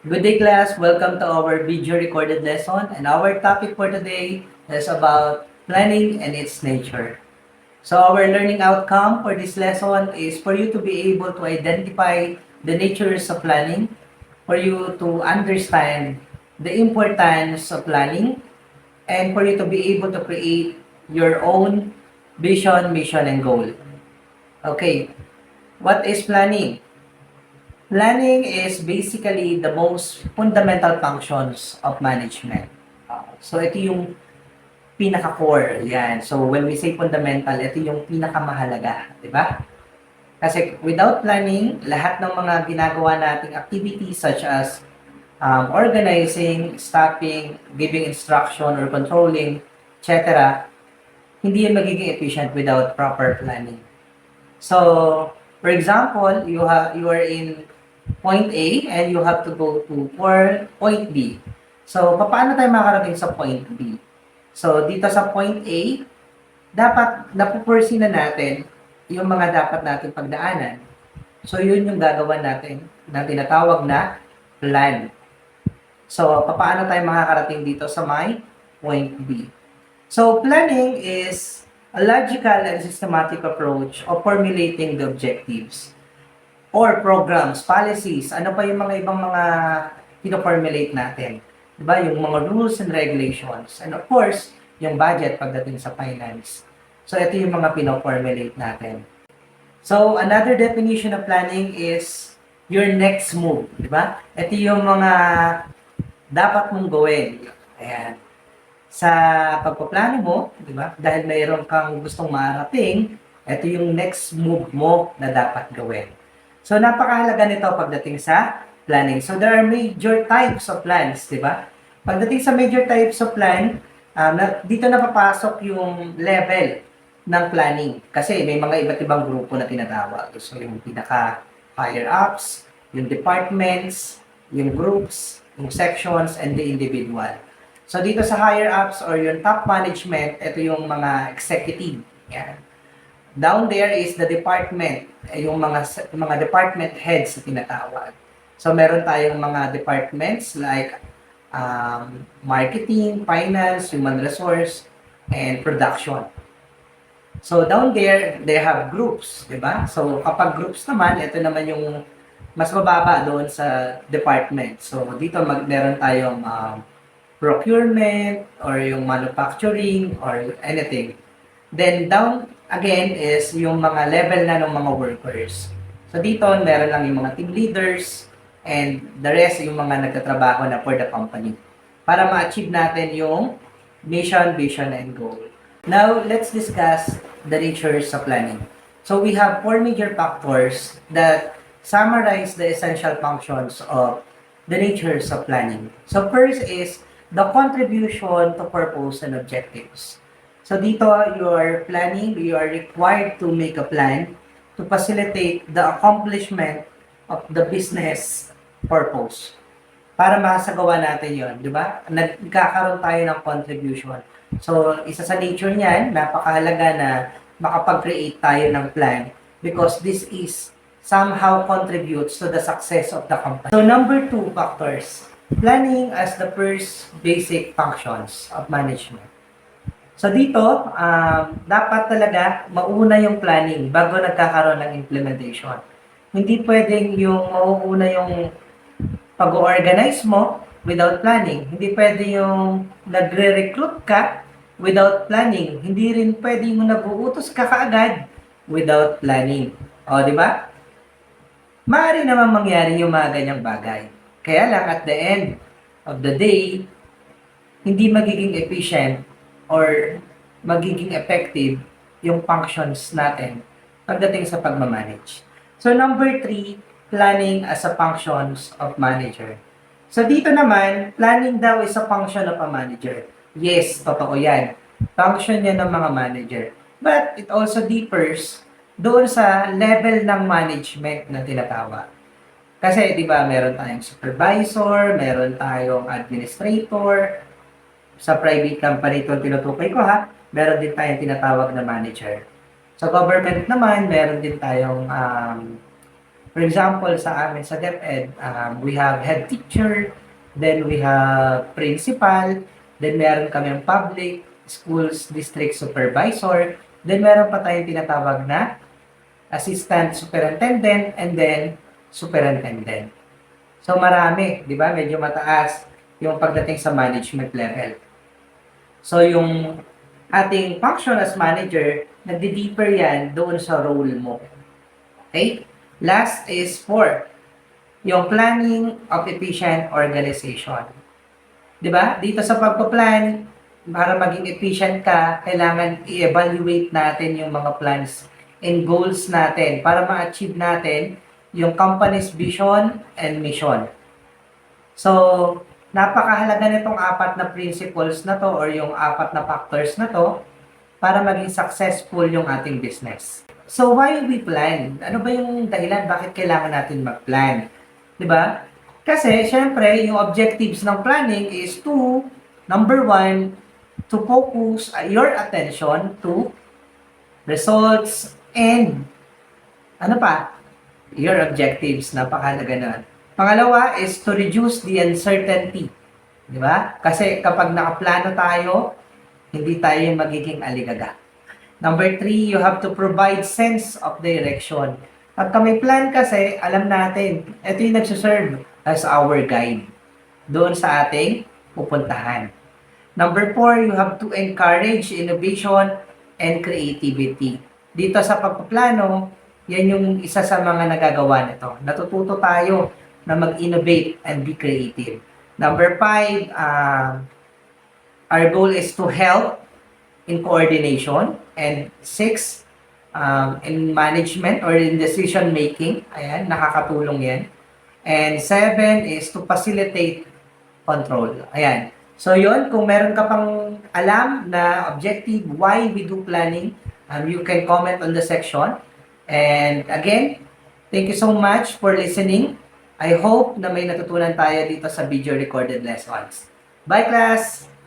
Good day, class. Welcome to our video recorded lesson. And our topic for today is about planning and its nature. So our learning outcome for this lesson is for you to be able to identify the natures of planning, for you to understand the importance of planning, and for you to be able to create your own vision, mission, and goal. Okay, what is planning? Planning is basically the most fundamental functions of management. So ito yung pinaka-core, yan. So when we say fundamental, ito yung pinakamahalaga, di ba? Kasi without planning, lahat ng mga ginagawa nating activities such as organizing, stopping, giving instruction or controlling, etc., hindi yan magiging efficient without proper planning. So, for example, you are in point A and you have to go to point B. So, paano tayo makarating sa point B? So, dito sa point A, dapat napupursi na natin yung mga dapat natin pagdaanan. So, yun yung gagawin natin na tinatawag na plan. So, paano tayo makakarating dito sa my point B? So, planning is a logical and systematic approach of formulating the objectives or programs, policies, ano pa yung mga ibang mga pino-formulate natin. Diba? Yung mga rules and regulations. And of course, yung budget pagdating sa finance. So, ito yung mga pino-formulate natin. So, another definition of planning is your next move. Diba? Ito yung mga dapat mong gawin. Ayan. Sa pagpaplano mo, di ba? Dahil mayroon kang gustong marating, ito yung next move mo na dapat gawin. So, napakahalaga nito pagdating sa planning. So, there are major types of plans, di ba? Pagdating sa major types of plan, dito na papasok yung level ng planning. Kasi may mga iba't ibang grupo na tinatawag. So, yung pinaka-higher ups, yung departments, yung groups, yung sections, and the individual. So, dito sa higher ups or yung top management, ito yung mga executive. Yan. Down there is the department, yung mga department heads na tinatawag. So, meron tayong mga departments like marketing, finance, human resource, and production. So, down there, they have groups, di ba? So, kapag groups naman, ito naman yung mas mababa doon sa department. So, dito meron tayong procurement or yung manufacturing or anything. Then down again is yung mga level na ng mga workers. So dito meron lang yung mga team leaders and the rest yung mga nagtatrabaho na for the company para ma-achieve natin yung mission, vision, and goal. Now, let's discuss the natures of planning. So we have four major factors that summarize the essential functions of the natures of planning. So first is the contribution to purpose and objectives. So dito, you are planning, you are required to make a plan to facilitate the accomplishment of the business purpose. Para masagawa natin yon, di ba? Nagkakaroon tayo ng contribution. So, isa sa nature niyan, napakahalaga na makapag-create tayo ng plan because this is somehow contributes to the success of the company. So, number 2 factors, planning as the first basic functions of management. So dito, dapat talaga mauna yung planning bago nagkakaroon ng implementation. Hindi pwedeng yung mauuna yung pag-organize mo without planning. Hindi pwede yung nagre-recruit ka without planning. Hindi rin pwede yung nag-uutos ka kaagad without planning. O, di ba? Maaari naman mangyari yung mga ganyang bagay. Kaya lang at the end of the day, hindi magiging efficient or magiging effective yung functions natin pagdating sa pagmamanage. So, number 3, planning as a functions of manager. So, dito naman, planning daw is a function of a manager. Yes, totoo yan. Function yan ng mga manager. But it also differs doon sa level ng management na tinatawag. Kasi, di ba, meron tayong supervisor, meron tayong administrator. Sa private company ito tinutukoy ko ha, meron din tayong tinatawag na manager. Sa government naman, meron din tayong For example, sa amin sa DepEd, we have head teacher, then we have principal, then meron kami public, schools district supervisor, then meron pa tayong tinatawag na assistant superintendent, and then superintendent. So marami, di ba? Medyo mataas yung pagdating sa management level. So yung ating function as manager, nagdi-deeper yan doon sa role mo. Okay? Last is 4, yung planning of efficient organization. Di ba? Dito sa pagpa-plan, para maging efficient ka, kailangan i-evaluate natin yung mga plans and goals natin para ma-achieve natin yung company's vision and mission. So, napakahalaga nitong 4 na principles na to or yung 4 na factors na to para maging successful yung ating business. So, why we plan? Ano ba yung dahilan bakit kailangan natin mag-plan? 'Di ba? Kasi, syempre, yung objectives ng planning is to, number 1, to focus your attention to results and ano pa? Your objectives. Napakahalaga nun. Pangalawa is to reduce the uncertainty. Di ba? Kasi kapag nakaplano tayo, hindi tayo magiging aligaga. Number 3, you have to provide sense of direction. Pag may plan kasi, alam natin, ito yung nagsuserve as our guide doon sa ating pupuntahan. Number 4, you have to encourage innovation and creativity. Dito sa pagpaplano, yan yung isa sa mga nagagawa nito. Natututo tayo na mag-innovate and be creative. Number 5, our goal is to help in coordination. And 6, in management or in decision making. Ayan, nakakatulong yan. And 7 is to facilitate control. Ayan. So yun, kung meron ka pang alam na objective, why we do planning, you can comment on the section. And again, thank you so much for listening. I hope na may natutunan tayo dito sa video recorded lessons. Bye class!